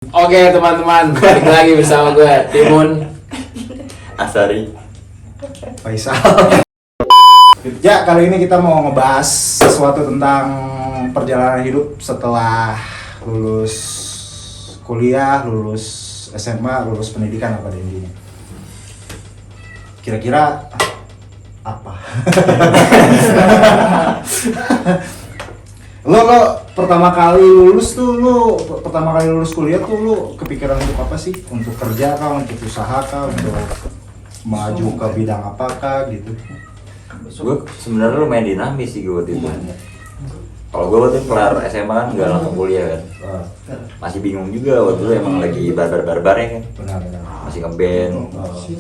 Oke teman-teman, balik lagi bersama gue Timun Asari Faisal. Ya, kali ini kita mau ngebahas sesuatu tentang perjalanan hidup setelah lulus kuliah, lulus SMA, lulus pendidikan apa deh intinya. Kira-kira apa? Lo pertama kali lulus kuliah tuh lo kepikiran untuk apa sih? Untuk kerja kah, untuk usaha kah, untuk maju ke bidang apakah gitu? gue sebenarnya lumayan dinamis sih gue waktu itu. Kalau gue waktu itu kelar SMA kan nggak langsung kuliah kan, masih bingung juga waktu itu, emang lagi barbar-barbarnya kan, Benar. masih ngeband,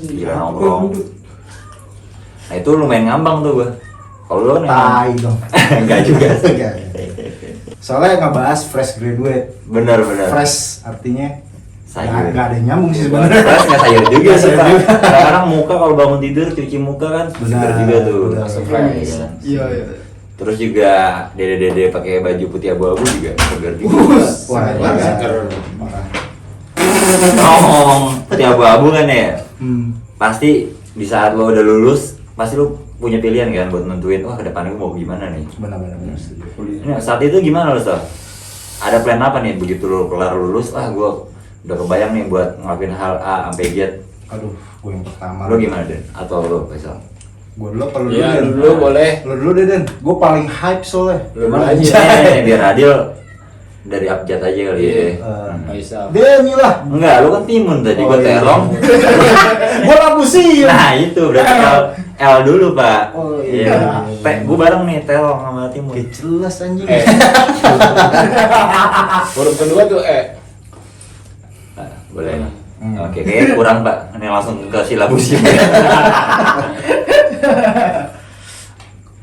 gila nongkrong. Nah itu lumayan ngambang tuh gue. Kalau lu kan Tai dong. enggak juga. Enggak. Soalnya ngebahas fresh graduate. Bener. Fresh artinya Sayur. nggak ada yang nyambung sih sebenarnya. Fresh nggak sayur juga sih Sayur Pak. juga. Kadang-kadang muka kalau bangun tidur cuci muka kan segar juga tuh. benar. Langsung fresh kan. Iya. Terus juga dede-dede pakai baju putih abu-abu juga segar juga. Wah, Seger. parah. Ngomong putih abu-abu kan ya. Pasti Pasti di saat lo udah lulus, pasti lo punya pilihan kan buat nentuin, wah kedepannya gue mau gimana nih. benar setuju. Nah, saat itu gimana lo, Sal? Ada plan apa nih begitu lo kelar lulus? Gue udah kebayang nih buat ngelakuin hal A sampai Z. Aduh, gue yang pertama. Lo gimana, Den? Atau lo, Faisal? Gue dulu apa lu Ya Den? dulu boleh. Lu dulu deh Den. Gue paling hype soalnya. Lu Cuman aja. biar adil dari abjad aja kali ya. Faisal. Demi lah. Enggak, lo kan Timun tadi, gue Oh, iya. terong. Gue labu sih. Nah itu berarti L dulu Pak. Oh, iya. Gue bareng nih terong sama Timun. Oke, jelas anjing. Huruf kedua tuh Nah, boleh. Oke, kayaknya kurang Pak. Ini langsung ke silabusnya.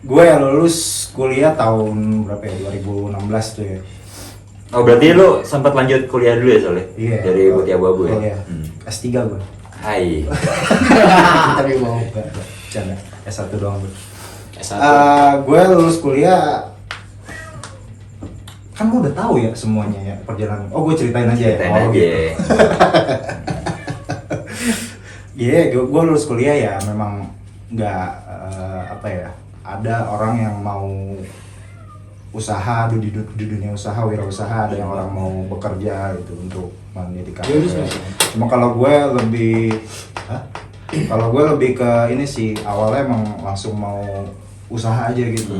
Gue yang lulus kuliah tahun berapa ya? 2016 tuh ya. Oh berarti lu sempat lanjut kuliah dulu ya soalnya? Iya. Dari putih abu-abu ya? Oh, iya. S3 gue. Hai. Tapi mau enggak. Canda. S1 doang gue. S1. Gue lulus kuliah kan gue udah tahu ya semuanya ya perjalanan. Oh, gue ceritain aja ya. Ceritain Oh, aja. gitu. Iya, gue lulus kuliah ya memang nggak apa ya. Ada orang yang mau usaha di dunia usaha, wirausaha, ada yang orang mau bekerja gitu untuk mendidikan. Cuma kalau gue lebih ke ini sih, awalnya emang langsung mau usaha aja gitu.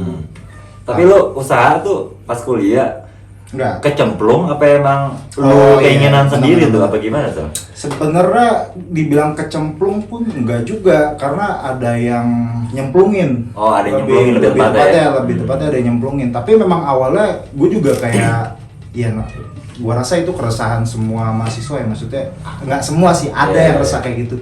Tapi lu usaha tuh pas kuliah Enggak. kecemplung apa emang lu Oh, keinginan iya. sendiri Benar-benar. tuh apa gimana tuh? Sebenarnya dibilang kecemplung pun enggak juga, karena ada yang nyemplungin. Oh, ada yang nyemplungin lebih tepatnya ya? Lebih tepatnya ada yang nyemplungin. Tapi memang awalnya gue juga kayak ya gue rasa itu keresahan semua mahasiswa ya, maksudnya nggak semua sih, ada Iya, yang iya. resah kayak gitu.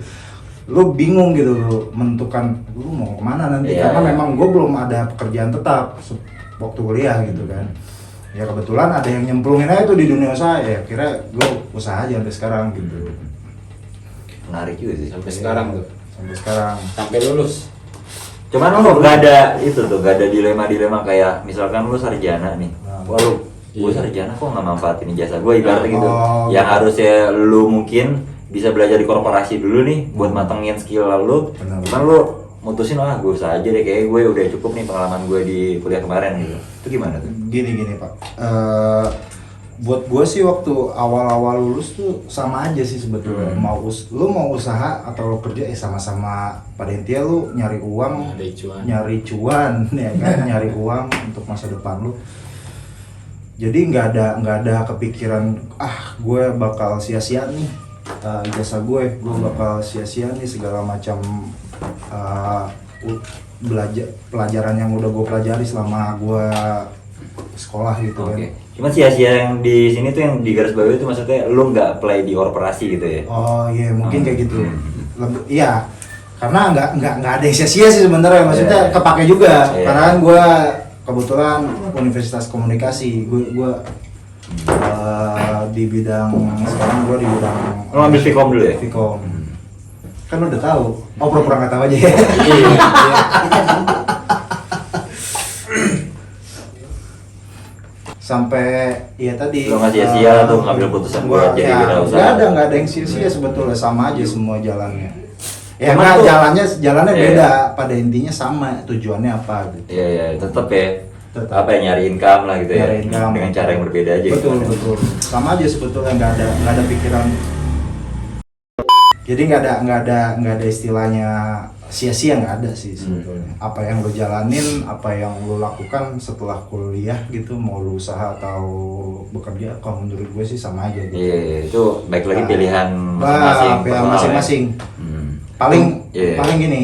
Lu bingung gitu lu menentukan lu mau kemana nanti, Iya, karena iya. memang gue belum ada pekerjaan tetap waktu kuliah gitu kan. Ya kebetulan ada yang nyemplungin aja tuh di dunia usaha, ya kira gue usaha aja sampai sekarang gitu. Menarik juga sih. Sampai sekarang tuh. Sampai sekarang. Sampai lulus. Cuman lu gak ada itu tuh, gak ada dilema-dilema kayak misalkan lu sarjana nih. Wah lu, gue Iya. sarjana kok gak manfaatin ijazah gue ibaratnya gitu. Oh, Yang betul. harusnya lu mungkin bisa belajar di korporasi dulu nih buat matengin skill lu. Benar. Cuman lu mutusin gue usaha aja deh, kayak gue udah cukup nih pengalaman gue di kuliah kemarin gitu. Itu gimana tuh? Gini Pak. Buat gue sih waktu awal-awal lulus tuh sama aja sih sebetulnya. Lu mau usaha atau lu kerja sama-sama, pada intinya lu nyari uang, nyari cuan ya kan, nyari uang untuk masa depan lu. Jadi nggak ada kepikiran gue bakal sia-sia nih ijazah gue bakal sia-sia nih segala macam belajar pelajaran yang udah gue pelajari selama gue sekolah gitu kan. Oke. Cuman sia-sia yang di sini tuh yang di garis bawah itu maksudnya lu nggak apply di korporasi gitu ya? Oh iya, mungkin kayak gitu. Iya, karena nggak ada yang sia-sia sih sebenarnya, maksudnya Iya. kepake juga. Iya. Karena kan gue kebetulan Universitas Komunikasi, gue di bidang sekarang gue di bidang. Lu ambil Vkom dulu ya? Vkom. Kan udah tahu. Oh, pura-pura nggak tahu aja ya. sampai ya tadi Lu nggak sia-sia tuh ngambil putusan buat jadi wirausaha. nggak ada yang sia-sia sebetulnya, sama aja semua jalannya. Ya Cuman nggak, tuh- jalannya Iya. beda, pada intinya sama, tujuannya apa gitu. Iya, tetap ya. Tetep. Apa ya, nyari income lah gitu ya. Nyari income. Dengan cara yang berbeda aja. Betul gimana. betul, sama aja sebetulnya, nggak ada pikiran. Jadi nggak ada istilahnya sia-sia, nggak ada sih sebetulnya. Apa yang lo jalanin, apa yang lo lakukan setelah kuliah gitu, mau lo usaha atau bekerja, kalau menurut gue sih sama aja gitu. Iya, itu baik lagi Nah, pilihan pilihan personal ya. masing-masing. Hmm. Paling Iya. paling gini,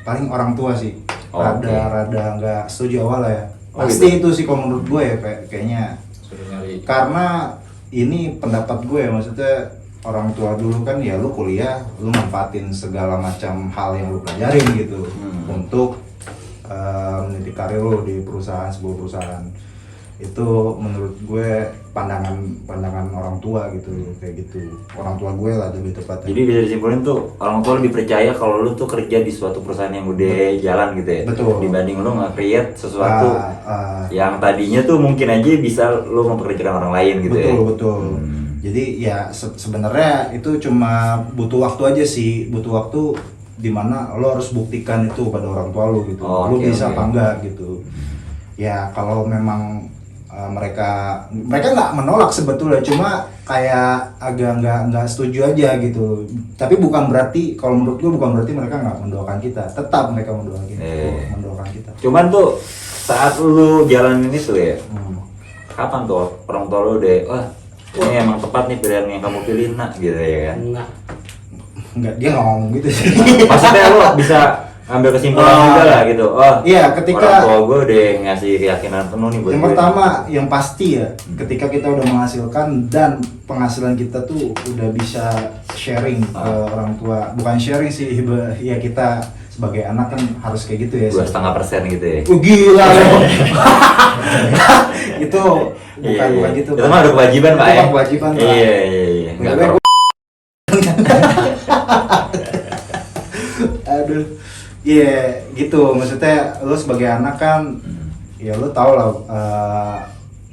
paling orang tua sih. Oh, Rada nggak setuju awal ya. Oh, Pasti gitu. itu sih kalau menurut gue ya, kayaknya. Suruh nyari. Karena ini pendapat gue ya, maksudnya orang tua dulu kan ya lu kuliah, lu manfaatin segala macam hal yang lu pelajarin gitu untuk meniti karir lu di sebuah perusahaan. Itu menurut gue pandangan orang tua gitu, kayak gitu. Orang tua gue lah lebih tepatnya. Jadi bisa disimpulin tuh orang tua lebih percaya kalau lu tuh kerja di suatu perusahaan yang udah jalan gitu ya. Betul. Dibanding lu nge-create sesuatu Ah, yang tadinya tuh mungkin aja bisa lu mempekerjakan orang lain gitu ya. betul. Jadi ya sebenarnya itu cuma butuh waktu aja sih, butuh waktu dimana lo harus buktikan itu pada orang tua lo gitu. Oh, Lo oke, bisa oke. apa enggak gitu. Ya kalau memang mereka nggak menolak sebetulnya, cuma kayak agak nggak setuju aja gitu. Tapi bukan berarti, kalau menurut gue bukan berarti mereka nggak mendoakan kita, tetap mereka mendoakan kita. Cuman tuh saat lu jalanin itu ya, Hmm. kapan tuh orang tua lu udah, wah ini emang tepat nih pilihan yang kamu pilih nak gitu ya kan? Enggak. Nggak, dia nggak ngomong gitu sih. Maksudnya lu bisa ngambil kesimpulan juga lah gitu. Oh, Iya, ketika orang tua gue udah ngasih keyakinan penuh nih buat yang gue. pertama, yang pasti ya, ketika kita udah menghasilkan dan penghasilan kita tuh udah bisa sharing ke orang tua. Bukan sharing sih, ya kita sebagai anak kan harus kayak gitu ya. 2,5% gitu ya. Gila loh. Itu bukan gitu. Itu mah ada kewajiban Pak Itu ya. mah kewajiban, Pak. Iya. Nggak, Nggak gue- Aduh. Iya, gitu. Maksudnya lu sebagai anak kan ya lu tau lah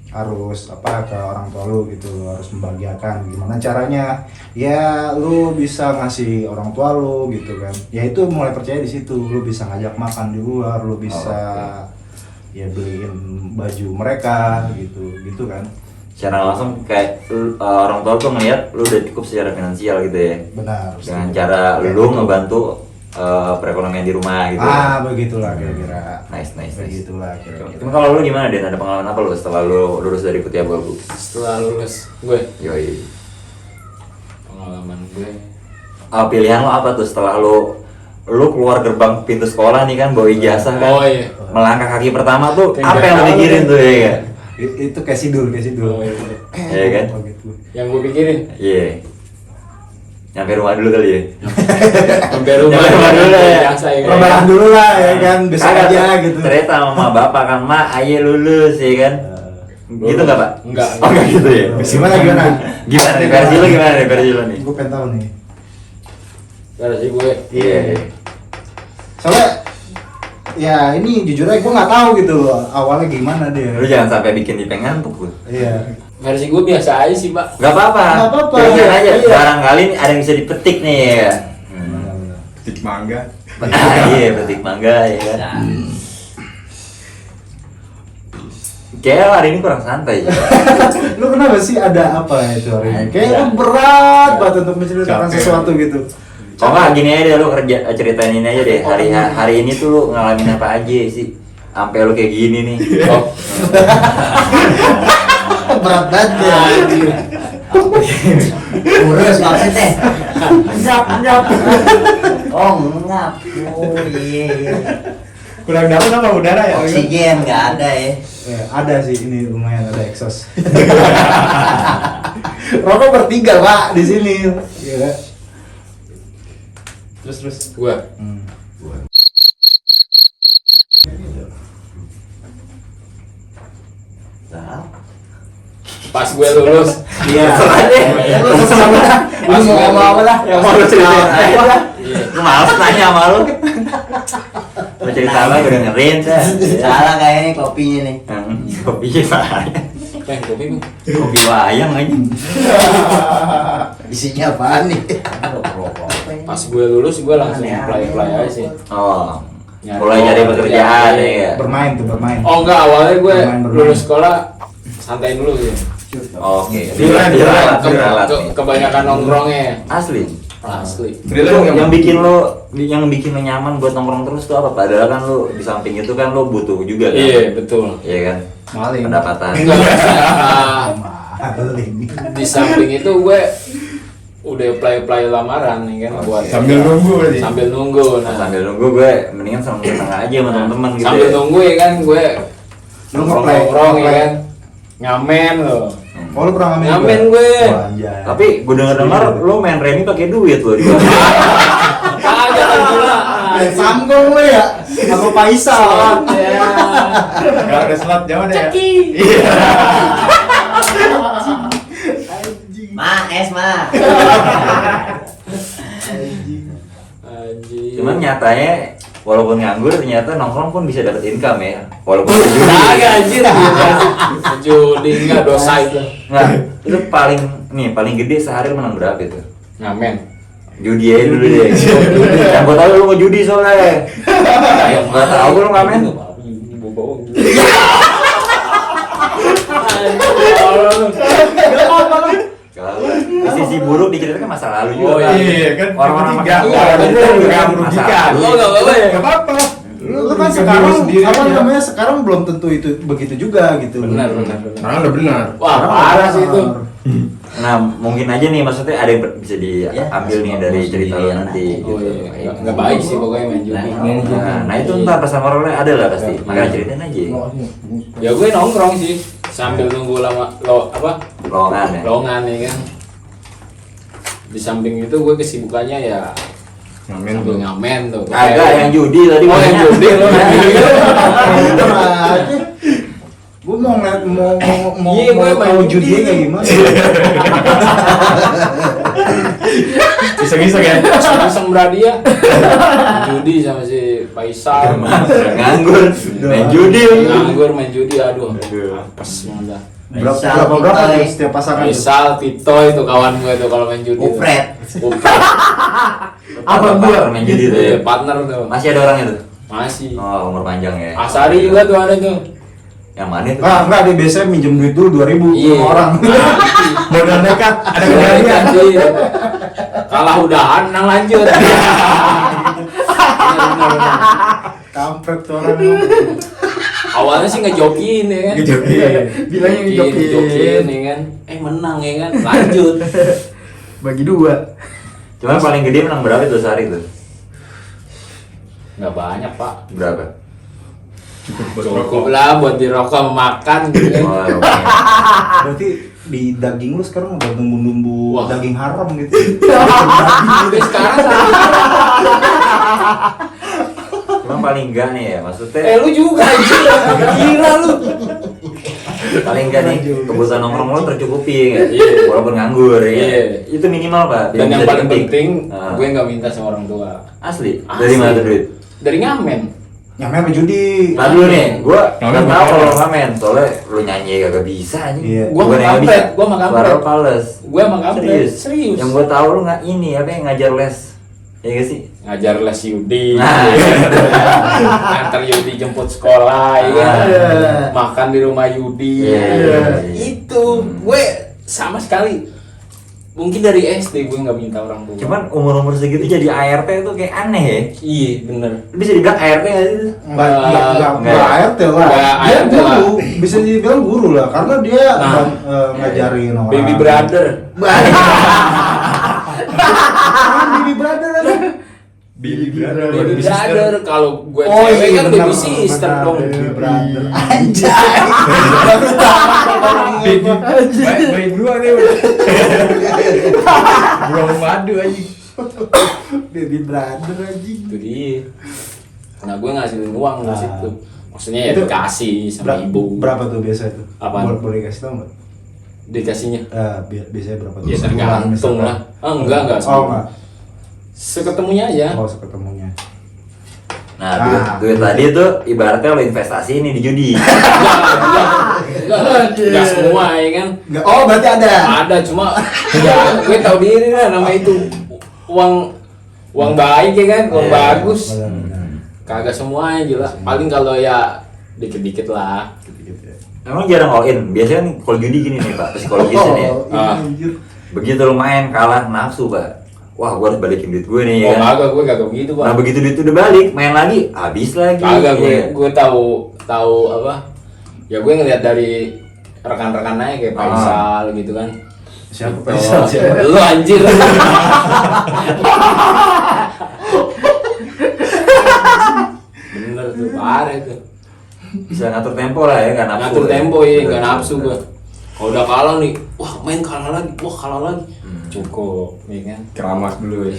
harus apa ke orang tua lu gitu, harus membahagiakan. Gimana caranya? Ya lu bisa ngasih orang tua lu gitu kan. Ya itu mulai percaya di situ. Lu bisa ngajak makan di luar, lu bisa ya beliin baju mereka gitu kan. Secara langsung kayak orang tua tuh ngeliat lu udah cukup secara finansial gitu ya. Benar. Dengan cara Kayak lu gitu. ngebantu perekonomian di rumah gitu. Begitulah kira-kira. Nice. Begitulah kira-kira. Cuma kalau lu gimana Den? Ada pengalaman apa lu setelah lu lulus dari Putih Abu-Abu? Setelah lulus gue, Yoi. pengalaman gue. Pilihan lo apa tuh setelah lu keluar gerbang pintu sekolah nih kan bawa ijazah kan? Oh iya. Melangkah kaki pertama tuh Kayak apa yang lu nggak tahu pikirin kan? tuh ya kan? Itu kayak sidul. Oh, iya. Iya kan? Oh, gitu. Yang gue pikirin, Iya. Nyampe rumah dulu kali ya. sampai rumah Jangan rumah dulu ya. biasa ya. Lebaran dulu lah ya kan, besok Kagak, aja gitu. Cerita sama bapak kan, "Mak, ayo lulus," ya kan? Gitu nggak Pak? Enggak. Oh nggak gitu ya? Gimana? Gimana nih versi lu gimana nih versi lu nih? Gue pengen tahu nih. Versi gue, Iya. Soalnya ya ini jujur aja gue nggak tahu gitu loh awalnya gimana dia. Lu jangan sampai bikin Ipeng ngantuk lu. Iya. versi gue biasa aja sih, Pak. Gak apa-apa. Nggak apa-apa. Jangan aja. Iya. Barangkali ada yang bisa dipetik nih ya. Tik mangga. Iya, petik mangga ya kan. Kayak hari ini kurang santai ya. Lu kenapa sih, ada apa itu hari ini? Kayak Iya. lu berat banget untuk menceritakan Capek. sesuatu gitu. Oh nggak, gini aja deh lu ceritain ini aja deh. Hari ini tuh lu ngalamin apa aja sih? Sampai lu kayak gini nih. Oh. Berat banget ya. Urus maksudnya. Ngap. Oh, ngap. Oh, iya. Kurang dapat apa udara ya? Oksigen nggak ada ya. Ya, ada sih, ini lumayan ada exhaust. Rokok bertiga Pak di sini. Iya kan? Terus. Gue, pas gue lulus, Iya. Lu Pas Lu mau gue ngomong apa lah? Yang mau lu ceritain aja lah. iya. Lu males nanya sama lu. Lu cerita apa gue dengerin dah. Salah kayaknya kopinya nih. Kopi gimana? kopi bang. Kopi wayang aja. Isinya apaan nih? Pas gue lulus gue langsung play aja sih. Oh, Nyari mulai nyari pekerjaan iya. ya. Bermain. Oh enggak, awalnya gue Bermain. lulus sekolah santai dulu sih. Oke, Freelance. Kebanyakan nongkrongnya. Asli. Asli. Yang bikin lo nyaman buat nongkrong terus tuh apa? Padahal kan lo di samping itu kan lo butuh juga kan. Iya betul. Iya kan? Maling. Pendapatan. Enggak, Maling. di samping itu gue udah play lamaran nih kan buat Sambil nunggu berarti. sambil nunggu. Nah, Nah, sambil nunggu gue mendingan seneng aja sama teman-teman gitu. sambil ya. nunggu ya kan gue Lu nongkrong ya ngeplay. kan. Ngamen lo. Oh lu pernah ngamen? Ngamen juga? gue. Wah, anjay. Tapi gue dengar lo main remi pakai duit lo di bawah. Kagak kan gila. Main Samgong lu ya? Sama Faisal. Ya. Kalau ada slot jangan ya. Ma, es ma. Anjing. Cuman nyatanya walaupun nganggur ternyata nongkrong pun bisa dapat income ya. Walaupun kagak anjir. Judi enggak dosa itu. Nah, itu paling gede sehari lu menang berapa itu? Ngamen. Judi aja dulu deh. Yang gua tahu lu mau judi soalnya. Yang gua tahu lu ngamen. Kalau sisi buruk diceritakan masa lalu juga. Oh, kan. Iya kan. Orang-orang Tiga. makan Orang itu itu nggak kan merugikan. masa lalu. Oh, nggak apa-apa ya? Nggak apa-apa. Lu kan sekarang apa namanya sekarang belum tentu itu begitu juga gitu. Benar. Nah, udah benar. Wah, parah sih itu. Nah, mungkin aja nih maksudnya ada yang bisa diambil nih dari cerita lu nanti Oh gitu. iya, enggak baik sih pokoknya main judi. Nah, itu ntar pesan moralnya ada lah pasti. Makanya ceritain aja. Ya gue nongkrong sih sambil nunggu lama Lowongan ya. lowongan ya kan. Di samping itu gue kesibukannya ya Ngamen sambil tuh. ngamen tuh. Kagak yang judi tadi. Oh, yang judi lo. Gue mau ngeliat mau Iya, gue main tahu judi. judinya kayak gimana? Bisa-bisa kan. Iseng beradia. Judi sama si Faisal. Nganggur, main judi. Nganggur main judi, aduh. Apes banget dah. Berapa tuh setiap pasangan? tuh? Faisal, Tito itu kawan gue tuh kalau main judi. tuh. Upret. Upret. Apa gua main judi tuh ya? Iya, partner tuh. Masih ada orangnya tuh. Masih. Oh, umur panjang ya. Asari juga tuh ada tuh. Yang mana itu? Ah, enggak, dia biasanya minjem duit dulu 2.000 Iya. sama orang. Modal nekat. Ada Iya, kejadian. iya. Kalah udahan, menang lanjut. Iya, benar. Kampret tuh orang. Awalnya sih ngejokin ya kan. Bilangnya ngejokin. ya kan. Menang ya kan. Lanjut. Bagi 2. Cuman paling gede menang berapa itu sehari tuh? Nggak banyak pak. Berapa? Cukup lah buat dirokok makan gitu kan. Oh, oke. Berarti di daging lu sekarang udah numbu-numbu Wah. daging haram gitu. Udah sekarang Cuman paling enggak nih ya, maksudnya lu juga anjir. Gila lu. paling enggak nih kebutuhan nongkrong lo tercukupi ya. Iya. Walaupun nganggur ya. Iya. Itu minimal, Pak. Dan yang bisa paling dipetik. penting, Ah. gue nggak minta sama orang tua. Asli. Asli. Dari mana tuh duit? Dari ngamen. Nyampe apa judi? Nah dulu nih, gua Ngamen nggak tahu apa? kalau ngamen, soalnya lu nyanyi kagak bisa anjing. Iya. Gua Bukan mah yang kampret, bisa. gua mah kampret. Suara lu fales. Gue emang kampret. Serius. Yang gua tahu lu nggak ini apa yang ngajar les. Ya gak sih? Ngajar les Yudi. Nah. Antar Yudi jemput sekolah ya kan. Iya. Makan di rumah Yudi. Iya. Itu gue sama sekali. Mungkin dari SD gue nggak minta orang tua. Cuman umur-umur segitu jadi ART tuh kayak aneh ya. iya bener. Lu bisa dibilang ART nggak sih? Enggak ART lah. Nggak Dia ART lah. guru, bisa dibilang guru lah karena dia Nah. ngajarin orang. Baby brother. Baby brother ada. Baby brother. Baby brother. Kalau gue Oh, cewek iya, kan benar, baby sister benar, dong. baby brother. Baik dua nih. Belum madu aja. Baby brother anjing. Itu dia. Nah gue ngasihin uang Nah. ke situ. Maksudnya ya Itu dikasih sama ibu. Berapa tuh biasa itu? Apaan? Boleh kasih tau nggak? Dikasihnya. Biasanya berapa tuh? Ya Sebulan tergantung misalkan. lah. Enggak. Oh enggak. Seketemunya aja. Oh seketemunya. Nah, duit tadi tuh ibaratnya lo investasi ini di judi. Enggak semua ya kan. Oh, berarti ada. Ada cuma ya gue tahu diri lah nama itu uang baik ya kan, uang bagus. Kagak semuanya gila. Paling kalau ya dikit-dikit lah. Emang jarang all in. Biasanya kan kalau judi gini nih Pak, psikologisnya nih. Begitu lo main kalah nafsu Pak. Wah, gue harus balikin duit gue nih ya. Kagak, gue kagak begitu Pak. Nah begitu duit udah balik, main lagi, habis lagi. Kagak, ya. gue tahu apa? Ya gue ngeliat dari rekan-rekannya kayak Faisal gitu kan. Siapa Gitu. Faisal? Siapa? Lu anjir. Bener tuh, parah tuh. Bisa ngatur tempo lah ya, nggak nafsu. Ngatur ya. tempo ya, nggak nafsu gue. Kalau udah kalah nih, wah main kalah lagi, wah kalah lagi. Cukup, ya kan? Keramas dulu ya.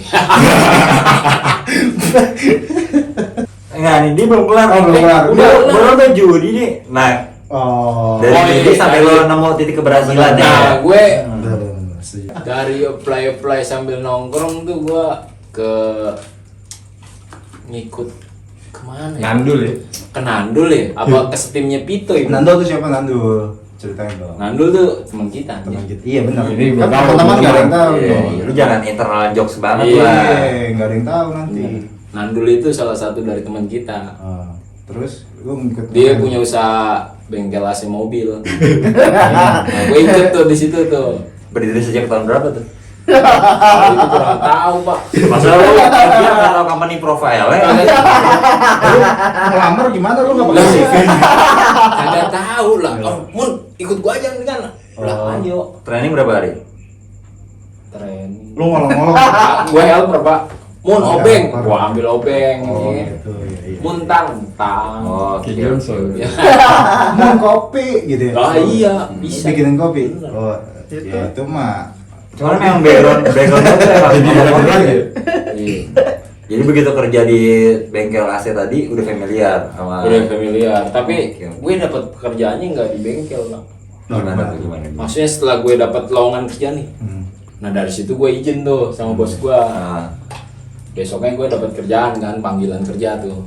Enggak nih, dia belum kelar. Oh, belum kelar. Udah udah judi nih. Nah, Oh. dari judi sampai dari- lo nemu titik keberhasilan ya. Nah, gue Benar, setuju. dari apply sambil nongkrong tuh gue ke ngikut kemana ya? Ngandul ya. Ke Nandul ya? Apa ke setimnya Pito ya? Nando tuh siapa Nando? Ceritain dong. Nandul tuh teman kita. Teman kita. Iya benar. Ini Kan belum tahu, teman-teman belum nggak ada yang tahu. tahu. Iya, dong. lu jangan internal jokes banget Iya. lah. Nggak ada yang tahu nanti. Nandul itu salah satu dari teman kita. Ah, terus lu ngikut Dia punya usaha bengkel AC mobil. Nah, gue ikut tuh di situ tuh. Berdiri sejak tahun berapa tuh? Kalau itu kurang tahu pak. Masa lu dia nggak tahu company profile ya? ngelamar gimana lu nggak Lah, pakai CV? Kagak tahu lah. Oh, Mun ikut gua aja nih kan. Lah ayo. Training berapa hari? Training. Lu ngolong-ngolong. Gue helper pak. Mun Oh, obeng, helper. gua ambil obeng. Oh ya. gitu ya. Mun tang. Oh, Ki Johnson. Ya. Mau kopi gitu ya? Ah iya, bisa. Bikinin kopi. Bener. Oh, ya itu mah. Cuman memang backgroundnya tuh emang Jadi ngomong lagi gitu. ya. Iya. Jadi begitu kerja di bengkel AC tadi udah familiar sama. Udah familiar, tapi Oke, oke. gue dapat pekerjaannya nggak di bengkel pak. Gimana tuh gimana? Maksudnya setelah gue dapat lowongan kerja nih, nah dari situ gue izin tuh sama bos gue. Nah, Besoknya gue dapat kerjaan kan, panggilan kerja tuh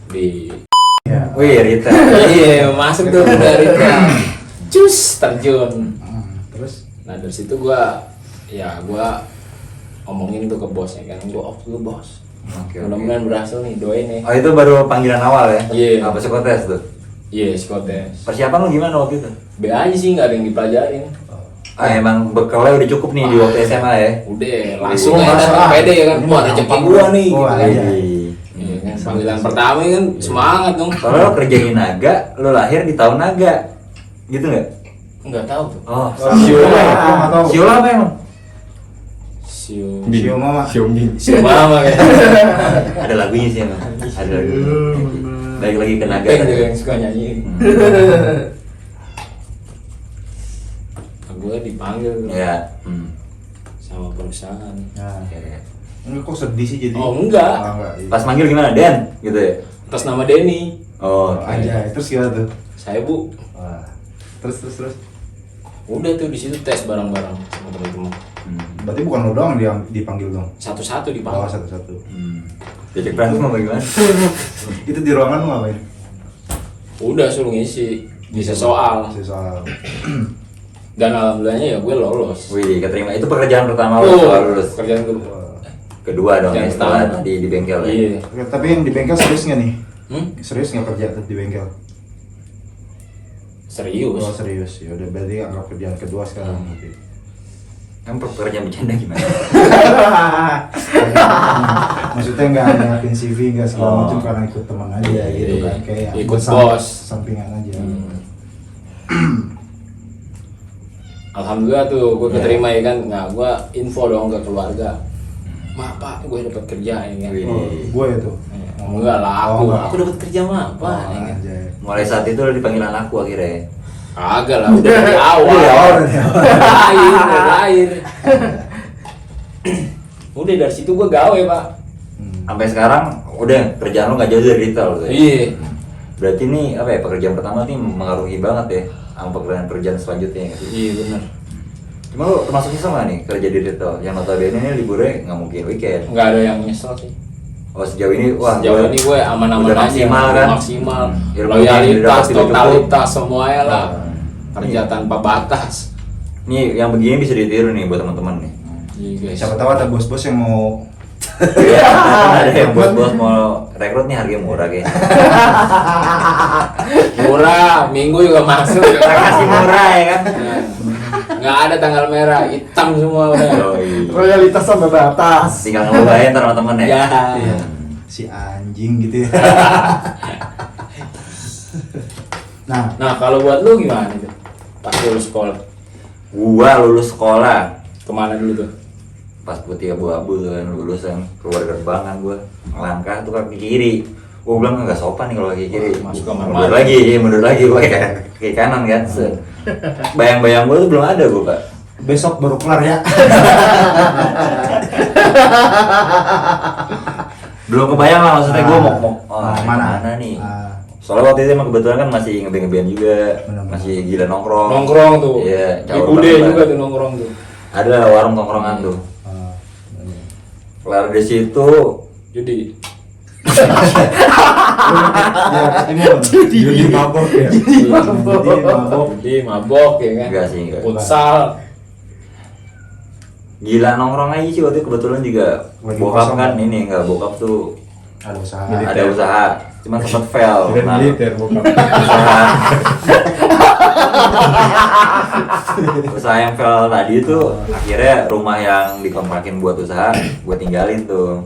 di. Ya. wih Rita. Iya masuk tuh dari retail. Cus terjun. Terus Nah dari situ gue omongin tuh ke bosnya kan, gue off dulu bos. Oke, Mudah-mudahan berhasil nih, doain nih. Oh itu baru panggilan awal ya? Iya. Apa psikotes tuh? Iya, psikotes. Persiapan lu gimana waktu itu? B aja sih, nggak ada yang dipelajarin. Ah emang bekalnya udah cukup nih di waktu SMA ya? Udah, langsung Oh, aja langsung, datang pede ya kan. ini Wah, mah rezeki gampang. gua nih Oh, gitu kan. iya. Iya kan, panggilan pertama kan semangat dong. Kalau lo kerja di naga, lo lahir di tahun naga, gitu nggak? Enggak tahu tuh. Oh, Sio nggak tahu. Sio apa emang? Sio. Sio mama. Xiaomi. Sio mama kan. Ada lagunya sih emang. Ada lagu. Balik lagi ke naga. Beng juga yang suka nyanyiin. Nah, gue dipanggil Ya. sama perusahaan. Nah, Oke. enggak kok sedih sih jadi. Oh, enggak. Oh, enggak. Iya. Pas manggil gimana? Den, gitu ya? Atas nama Denny. Oh, Oh, aja. Terus gimana tuh? Saya bu. Wah. Terus. Udah tuh di situ tes bareng-bareng sama teman-teman. Berarti bukan lo doang yang dipanggil dong. Satu-satu Bawa dipanggil. satu-satu. Diajak berantem apa gimana? Itu di ruangan lu ngapain? Udah suruh ngisi soal. Soal. Dan alhamdulillahnya ya gue lolos. Wih, keterima. Itu pekerjaan pertama lo setelah lulus. Kerjaan kedua. Kedua dong ya, Yang setelah pertama. tadi di bengkel ya? Iya. Oke, tapi yang di bengkel serius nggak nih? Hmm? Serius nggak kerja tuh di bengkel? Serius. Oh serius, ya udah berarti anggap kerjaan kedua sekarang. Oke. Kan pekerjaan bercanda gimana? Maksudnya nggak nyiapin CV nggak segala Oh. macam karena ikut teman aja gitu kan, kayak Ikut bersam- bos. sampingan aja. Alhamdulillah tuh gue Ya. keterima ya kan. Nah gue info dong ke keluarga. Mak pak gue dapat kerja ya kan. Wih. Oh, gue itu. Enggak lah Oh, aku. enggak. Aku dapat kerja mak pak. Oh, ya kan. anjay. Mulai saat itu lo dipanggil anakku akhirnya ya? Kagak lah udah dari awal. Iya, dari awal. Dari lahir. Udah dari situ gue gawe pak. Sampai sekarang udah kerjaan lo nggak jauh dari retail tuh ya? Iya. Berarti ini apa ya, pekerjaan pertama nih mengaruhi banget ya sama pekerjaan selanjutnya ya? Iya benar. Cuma lo termasuk nyesel nggak nih kerja di retail? Yang notabene ini liburnya nggak mungkin weekend. Nggak ada yang nyesel sih. Oh sejauh ini wah Sejauh ini gue aman-aman udah aja, maksimal udah kan? maksimal. Ilmu Loyalitas, yang didapat tidak cukup. totalitas semuanya lah. Hmm. Kerja tanpa batas. Nih yang begini bisa ditiru nih buat teman-teman nih. Iya guys. Siapa tahu ada bos-bos yang mau Ada yang bos-bos mau rekrut nih harga murah kayaknya. Murah, minggu juga masuk. Kasih murah ya kan? Nggak ada tanggal merah, hitam semua udah. Oh, iya. Royalitas sampai batas. Tinggal ngelubahin ntar sama temen ya. Ya. Iya. Si anjing gitu ya. Nah, kalau buat lu gimana tuh? Pas lulus sekolah, Gua lulus sekolah kemana dulu tuh? pas putih abu-abu tuh kan lulus kan keluar gerbang kan gua ngelangkah tuh kaki kiri. Gua bilang nggak sopan nih kalau kaki kiri. Masuk kamar Mundur mandi. lagi, mundur lagi gua kaki kanan kan. Set. Bayang-bayang gua tuh belum ada gua, Pak. Besok baru kelar ya. Belum kebayang lah maksudnya gua mau mana mana nih. Ah, Soalnya waktu itu emang kebetulan kan masih ngeband-ngeband juga, Benar-benar. masih gila nongkrong. Nongkrong tuh. Iya, Di caur Bude banget. juga tuh nongkrong tuh. Ada warung tongkrongan tuh. ah, Kelar di situ Judi. ya ketemu judi mabok ya. Judi mabok. Judi, mabok ya kan. enggak sih, enggak. Futsal. Gila nongkrong aja sih waktu itu kebetulan juga Lagi bokap kosong. kan ini enggak bokap tuh Ada usaha. ada usaha cuma sempat fail. Dan Nah, militer bokap. usaha usaha yang fail tadi itu akhirnya rumah yang dikontrakin buat usaha gue tinggalin tuh.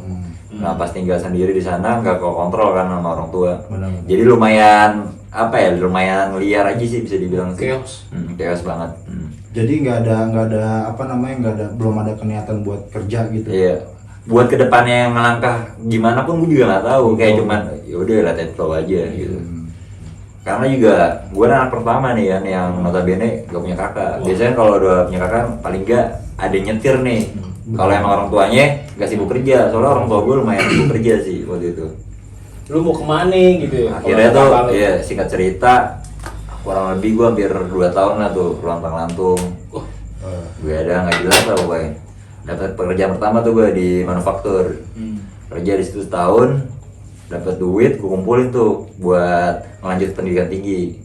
Nah pas tinggal sendiri di sana nggak kontrol kan sama orang tua. Benar. Jadi lumayan apa ya lumayan liar aja sih bisa dibilang sih. Chaos. Chaos banget. Jadi nggak ada apa namanya nggak ada belum ada niatan buat kerja gitu. Iya. Buat kedepannya yang melangkah gimana pun gue juga nggak tahu. Kayak cuman yaudah let it flow aja gitu. Karena juga gue anak pertama nih kan yang notabene gak punya kakak. Biasanya kalau udah punya kakak paling nggak ada yang nyetir nih. Kalau emang orang tuanya gak sibuk kerja. Soalnya orang tua gue lumayan sibuk kerja sih waktu itu. Lu mau kemana gitu ya? Akhirnya Kalau tuh kakak lu. ya singkat cerita kurang lebih gue hampir 2 tahun lah tuh lantung-lantung. Gue ada nggak jelas lah pokoknya. Dapat pekerjaan pertama tuh gue di manufaktur. Kerja di situ setahun, dapat duit, gue kumpulin tuh buat melanjut pendidikan tinggi.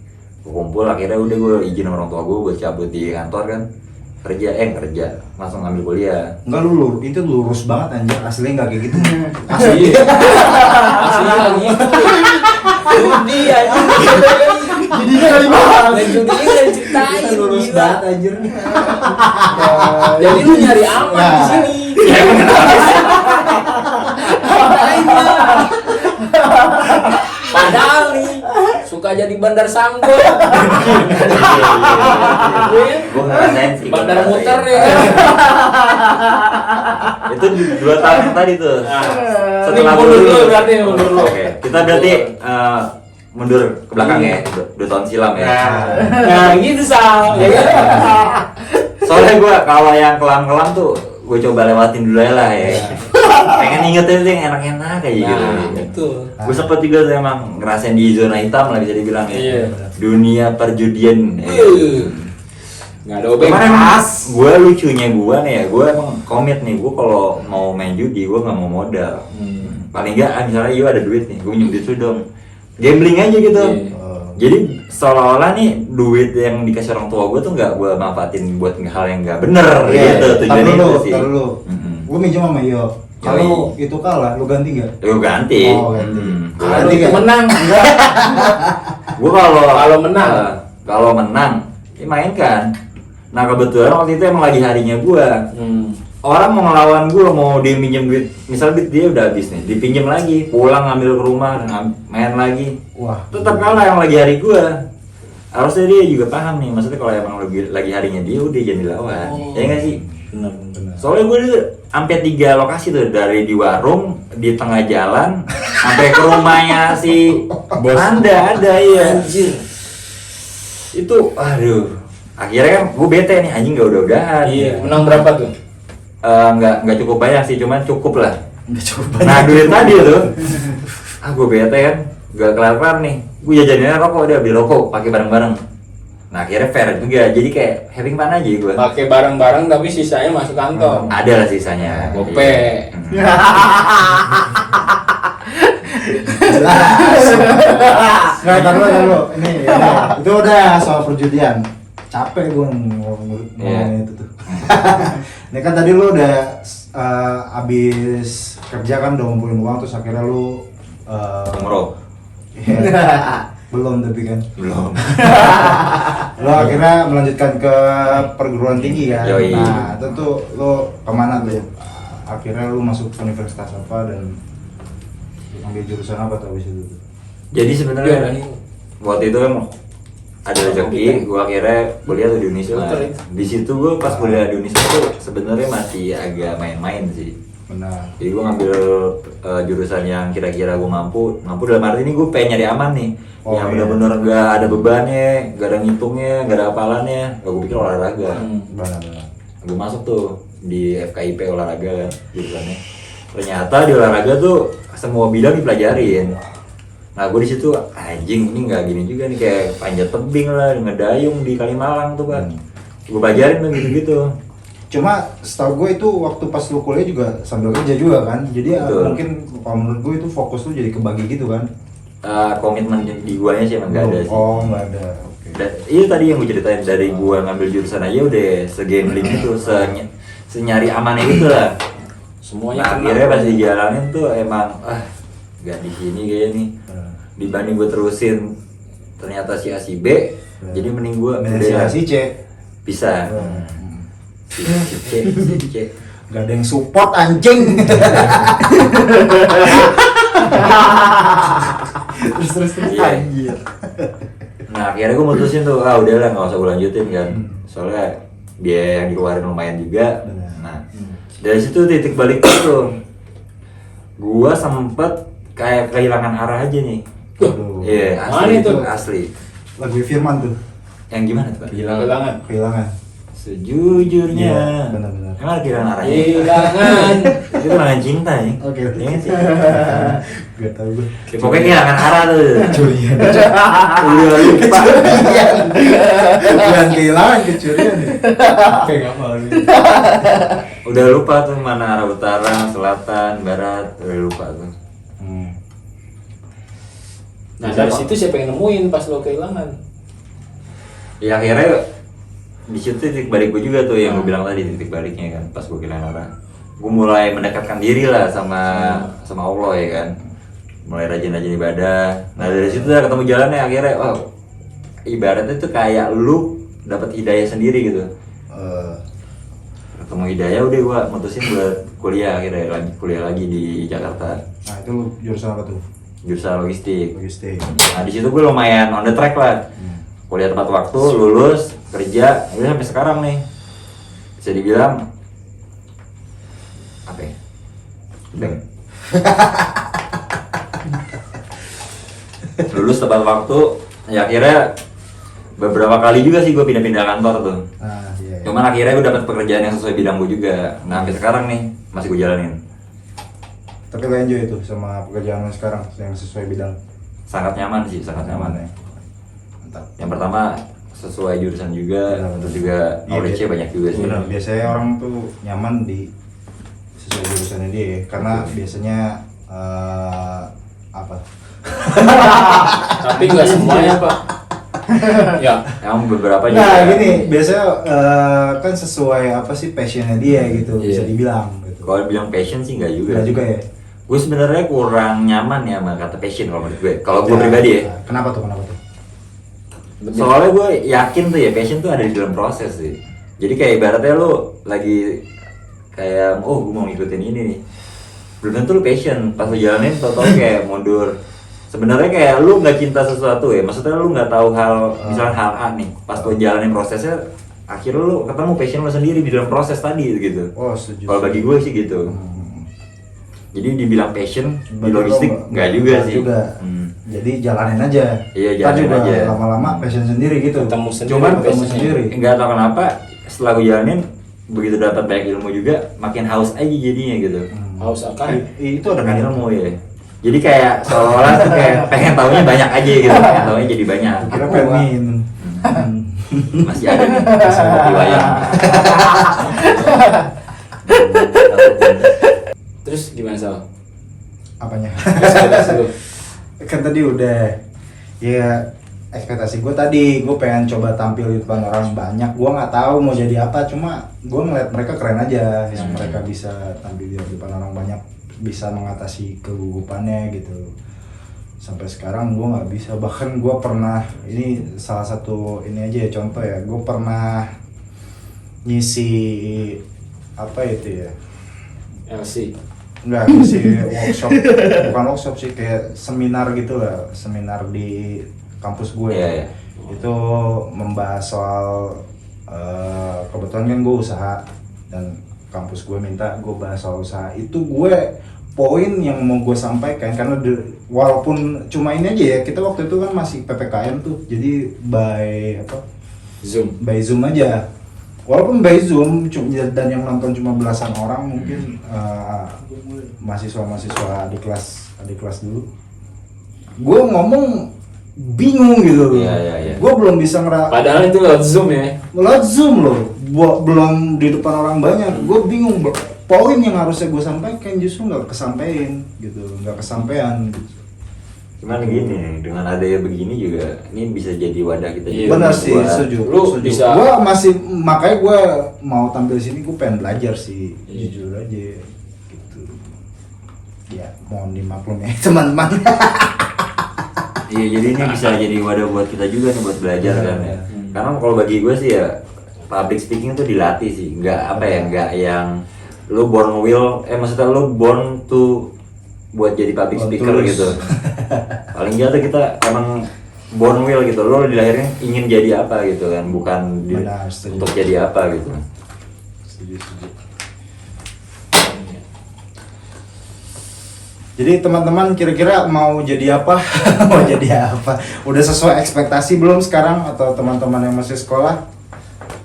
Gue kumpul akhirnya udah gue izin sama orang tua gue buat cabut di kantor kan. Kerja langsung ngambil kuliah. Enggak lu itu lurus banget anjir aslinya nggak kayak gitu. Asli. Asli lagi gitu. Judi aja. Jadi kali banget. Dan judi nggak ceritain. Lurus Gila. banget anjir. Jadi lu nyari aman di sini. Padahal nih suka jadi bandar sanggul. Gue ngerasain sih. Bandar gua muter ngerasain. ya. Itu 2 tahun tadi tuh. Ini mundur dulu berarti mundur dulu. Oke, kita berarti mundur ke belakang ya, 2 tahun silam ya. Nah gitu Sal, ya kan? Soalnya gue kalau yang kelam-kelam tuh gue coba lewatin dulu aja lah ya. Pengen ingetin tuh yang enak-enak kayak gitu. Nah, betul. Gue sempet juga tuh emang ngerasain di zona hitam lah bisa dibilang ya. Iya. Dunia perjudian. Nggak ada obeng. Kemarin gue lucunya gue nih ya, gue emang komit nih, gue kalau mau main judi gue nggak mau modal. Paling nggak misalnya iya ada duit nih, gue minjem duit lu dong. Gambling aja gitu. Iya. Jadi seolah-olah nih duit yang dikasih orang tua gue tuh nggak gue manfaatin buat hal yang nggak bener gitu tujuannya itu sih. Tar dulu. Gue minjem sama Iyo. Kalau itu kalah, lu ganti nggak? Lu ganti. Oh, ganti. Gua Kalau ganti itu kan. menang, enggak. Gue kalau menang. kalau menang, ya mainkan. Nah kebetulan waktu itu emang lagi harinya gue. Orang mau ngelawan gue, mau dia minjem duit, misalnya duit dia udah habis nih, dipinjem lagi, pulang ngambil ke rumah, main lagi. Wah. Tetap kalah yang lagi hari gue. Harusnya dia juga paham nih, maksudnya kalau emang lagi harinya dia udah jadi lawan. Ya nggak sih? Benar. Soalnya gue tuh sampai 3 lokasi tuh, dari di warung, di tengah jalan, sampai ke rumahnya si Bos. ada ya. Itu, aduh. Akhirnya kan gue bete nih, anjing gak udah-udahan. Iya, menang berapa tuh? Nggak cukup banyak sih, cuman cukup lah. Nggak cukup banyak. Nah duit tadi tuh, gue bete kan, gak kelar-kelar nih. Gue jajaninnya rokok, dia beli rokok, pakai bareng-bareng. Nah akhirnya fair juga, jadi kayak having fun aja gue. Pakai bareng-bareng tapi sisanya masuk kantor. Ada lah sisanya. Gope. Nggak, tar dulu. Ini, itu udah soal perjudian. Capek gue ngomongin itu tuh. Ini kan tadi lu udah abis kerja kan udah ngumpulin uang terus akhirnya lu Umroh. belum tapi kan Belum. lo akhirnya melanjutkan ke perguruan tinggi kan. Yoi. Nah itu tuh lo kemana tuh ya? Akhirnya lu masuk universitas apa dan ambil jurusan apa tuh abis itu? Jadi Iya, sebenarnya ini. waktu itu kan ada rezeki, gue akhirnya kuliah tuh di Uniswa. Betul, ya. Di situ gue pas kuliah di Uniswa tuh sebenarnya masih agak main-main sih. Benar. Jadi gue ngambil jurusan yang kira-kira gue mampu dalam arti ini gue pengen nyari aman nih, Oh, yang iya. bener-bener gak ada bebannya, gak ada ngitungnya, gak ada hafalannya. Gue pikir olahraga. Benar. Gue masuk tuh di FKIP olahraga jurusannya. Ternyata di olahraga tuh semua bidang dipelajarin. Nah gue di situ anjing ini nggak gini juga nih, kayak panjat tebing lah, ngedayung di Kalimalang tuh kan. Gue pelajarin tuh gitu-gitu. Cuma setahu gue itu waktu pas lu kuliah juga sambil kerja juga kan. Jadi Betul. mungkin kalau menurut gue itu fokus lu jadi kebagi gitu kan. Komitmen di guanya sih emang nggak ada sih. Oh nggak ada. Oke. Dan itu tadi yang gue ceritain, dari gua ngambil jurusan aja udah segambling itu, senyari amannya gitu lah. Semuanya Nah, kena. akhirnya pas dijalanin tuh emang gak di sini kayaknya nih. Dibanding gue terusin ternyata si A si B, jadi mending gue Si C. bisa. Si C. Gak ada yang support anjing. terus Iya. anjir. Nah akhirnya gue mutusin tuh, udahlah nggak usah gue lanjutin kan, soalnya biaya yang dikeluarin lumayan juga. Nah dari situ titik balik tuh, gue sempet kayak kehilangan arah aja nih. Aduh. Iya, Mana asli itu? itu asli. Lagu Firman tuh. Yang gimana tuh? Pak? Kehilangan. Kehilangan. Sejujurnya. Iya, benar-benar. Emang ada kehilangan arahnya? Kehilangan. Itu kehilangan cinta ya. Oke. Iya nggak sih? Gak tau gue. Pokoknya kehilangan arah tuh. Kecurian. Udah lupa. Bukan kehilangan, kecurian. Oke, nggak mau. Udah lupa tuh mana arah utara, selatan, barat. Udah lupa tuh. Nah dari situ siapa yang nemuin pas lo kehilangan? Ya akhirnya di situ titik balik gue juga tuh yang gue bilang tadi, titik baliknya kan pas gue kehilangan arah. Gue mulai mendekatkan diri lah sama Allah ya kan. Mulai rajin-rajin ibadah. Nah dari situ udah ketemu jalannya akhirnya. Ibaratnya tuh kayak lu dapat hidayah sendiri gitu. Ketemu hidayah udah gue mutusin buat kuliah, akhirnya lanjut kuliah lagi di Jakarta. Nah itu lu jurusan apa tuh? Jurusan logistik. Logistik. Nah di situ gue lumayan on the track lah. Kuliah tepat waktu, lulus, kerja, udah sampai sekarang nih. Bisa dibilang apa ya? Bank. Lulus tepat waktu, ya akhirnya beberapa kali juga sih gue pindah-pindah kantor tuh. Nah iya. Cuman akhirnya gue dapat pekerjaan yang sesuai bidang gue juga. Nah sampai sekarang nih masih gue jalanin. Tapi lo enjoy itu sama pekerjaan lo sekarang yang sesuai bidang. Sangat nyaman sih, sangat nyaman ya. Mantap. Yang pertama sesuai jurusan juga, Benar, terus juga knowledge-nya banyak juga sih. Benar, biasanya orang tuh nyaman di sesuai jurusannya dia ya. Karena biasanya apa? Tapi nggak semuanya pak. Ya. Yang beberapa juga. Nah gini, biasanya kan sesuai apa sih passionnya dia gitu, bisa Iya. dibilang gitu. Kalau bilang passion sih nggak juga. Enggak juga ya? Gue sebenarnya kurang nyaman ya sama kata passion kalau menurut gue. Kalau gue pribadi ya. Kenapa tuh? Soalnya gue yakin tuh ya passion tuh ada di dalam proses sih. Jadi kayak ibaratnya lu lagi kayak gue mau ngikutin ini nih. Belum tentu lu passion, pas lu jalanin tau-tau kayak mundur. Sebenarnya kayak lu nggak cinta sesuatu ya, maksudnya lu nggak tahu hal, misalnya hal A nih, pas lu jalanin prosesnya, akhirnya lu ketemu passion lu sendiri di dalam proses tadi gitu. Oh setuju. Kalau bagi gue sih gitu. Jadi dibilang passion di logistik nggak juga sih. Jadi jalanin aja. Iya, Ntar jalanin juga aja. lama-lama passion sendiri gitu. Ketemu sendiri. Cuman ketemu sendiri. nggak tahu kenapa setelah gue jalanin begitu dapat banyak ilmu juga makin haus aja jadinya gitu. Haus akan. Itu ada Makin kan ilmu ya. Jadi kayak seolah-olah tuh kayak pengen taunya banyak aja gitu. Pengen taunya jadi banyak. Kira pengen minum. Masih ada nih. Masih kopi wayang. Terus gimana Sal? Apanya? Ekspektasi lu. kan tadi udah ya ekspektasi gue tadi gue pengen coba tampil di depan orang banyak. Gue nggak tahu mau jadi apa, cuma gue ngeliat mereka keren aja yang mereka bisa tampil di depan orang banyak, bisa mengatasi kegugupannya gitu. Sampai sekarang gue nggak bisa. Bahkan gue pernah, ini salah satu ini aja ya contoh ya, gue pernah ngisi apa itu ya, LC. enggak ngisi workshop, bukan workshop sih, kayak seminar gitu lah, seminar di kampus gue. Iya. Itu membahas soal kebetulan kan gue usaha dan kampus gue minta gue bahas soal usaha. Itu gue poin yang mau gue sampaikan karena walaupun cuma ini aja ya, kita waktu itu kan masih PPKM tuh, jadi by Zoom aja. Walaupun by Zoom dan yang nonton cuma belasan orang mungkin, mahasiswa di kelas dulu. Gue ngomong bingung gitu. Iya. Gue belum bisa Padahal itu lewat Zoom ya. lewat Zoom loh, belum di depan orang banyak. Gue bingung, poin yang harusnya gue sampaikan justru nggak kesampaian gitu, nggak kesampaian. Cuman gini, dengan adanya begini juga, ini bisa jadi wadah kita Iya, juga Benar sih, buat- setuju. Lu bisa- Gue masih, makanya gue mau tampil di sini, gue pengen belajar sih, Iya. jujur aja gitu. Ya, mohon dimaklum ya teman-teman. Iya, jadi ini bisa jadi wadah buat kita juga nih buat belajar Iya. kan ya. Karena kalau bagi gue sih ya, public speaking itu dilatih sih, nggak apa ya, nggak yang lu born will, maksudnya lu born to buat jadi public Born speaker to lose. gitu. Paling nggak tuh kita emang born will gitu, lu dilahirin ingin jadi apa gitu kan, bukan Benar, setuju. untuk jadi apa gitu. Setuju. Jadi teman-teman kira-kira mau jadi apa? Mau jadi apa? Udah sesuai ekspektasi belum sekarang? Atau teman-teman yang masih sekolah?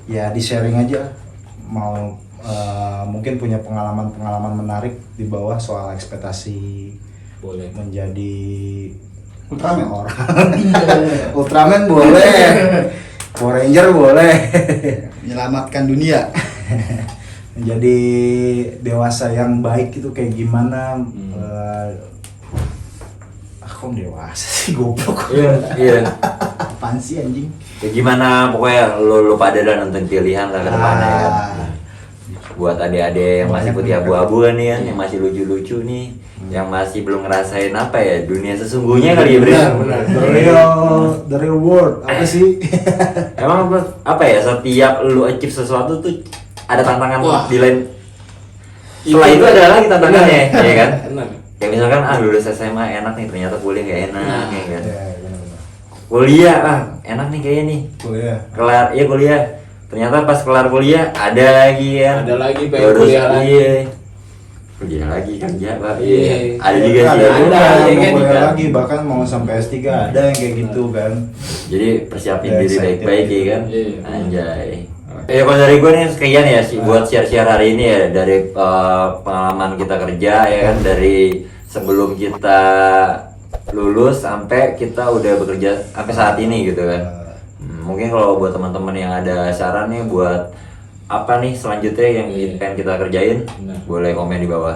Ya di sharing aja. Mau mungkin punya pengalaman-pengalaman menarik di bawah soal ekspektasi Boleh. menjadi Ultraman orang. Ultraman boleh. Power Ranger boleh. Menyelamatkan dunia. Menjadi dewasa yang baik itu kayak gimana? Kok dewasa sih, goblok. Iya. Apaan sih anjing? Ya gimana pokoknya lu pada dah nonton pilihan lah ke depannya ya kan. Buat adik-adik yang masih putih abu-abu kan nih kan, yang masih lucu-lucu nih, yang masih belum ngerasain apa ya dunia sesungguhnya kali ya Bre. Benar. The real world apa sih? Emang apa ya, setiap lu achieve sesuatu tuh ada tantangan Wah. di lain. Setelah itu ada lagi tantangannya, ya kan? Benar. Kayak misalkan lulus SMA enak nih, ternyata kuliah gak enak, Nah. ya kan? Ya, benar-benar. Kuliah enak nih kayaknya nih. Kuliah. Kelar, iya kuliah. Ternyata pas kelar kuliah ada lagi kan. Ada lagi pengen Terus, kuliah lagi. iya. Kuliah lagi kerja Pak. Iya. Ada juga sih. Ada ya. juga Ada, yang ya mau kan? kuliah lagi, bahkan mau sampai S3 ada yang kayak gitu kan. Jadi persiapin Ya, diri excited. baik-baik ya kan. Iya. Anjay. Kalau dari gue nih sekian ya sih buat share-share hari ini ya, dari pengalaman kita kerja ya kan, dari sebelum kita lulus sampai kita udah bekerja sampai saat ini gitu kan. Mungkin kalau buat teman-teman yang ada saran nih buat apa nih selanjutnya yang Iya. pengen kita kerjain, Benar. boleh komen di bawah.